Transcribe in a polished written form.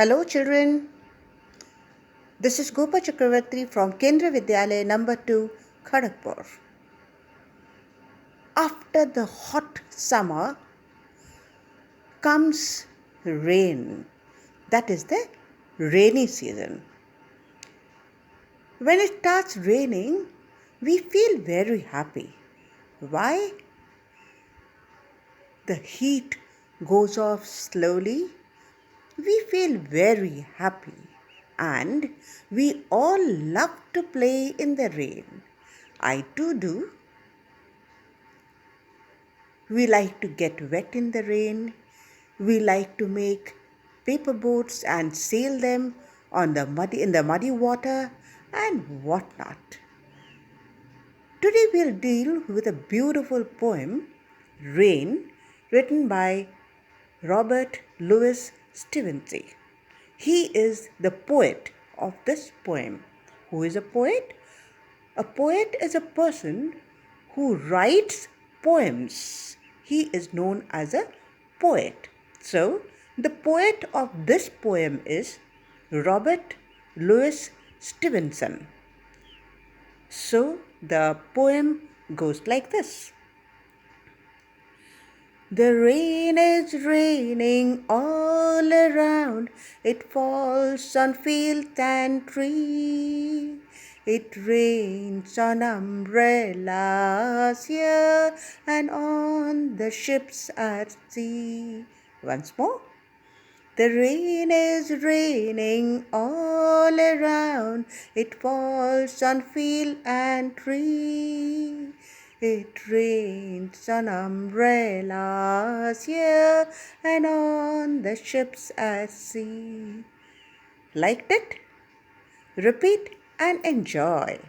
Hello children, this is Gopa Chakraborty from Kendra Vidyalaya number 2, Kharagpur. After the hot summer comes rain. That is the rainy season. When it starts raining, we feel very happy. Why? The heat goes off slowly. We feel very happy and we all love to play in the rain. I too do. We like to get wet in the rain. We like to make paper boats and sail them in the muddy water and whatnot. Today we'll deal with a beautiful poem, Rain, written by Robert Louis Stevenson. He is the poet of this poem. Who is a poet? A poet is a person who writes poems. He is known as a poet. So, the poet of this poem is Robert Louis Stevenson. So, the poem goes like this. The rain is raining all around. It falls on field and tree. It rains on umbrellas here and on the ships at sea. Once more. The rain is raining all around. It falls on field and tree. It rains on umbrellas here and on the ships at sea. Liked it? Repeat and enjoy.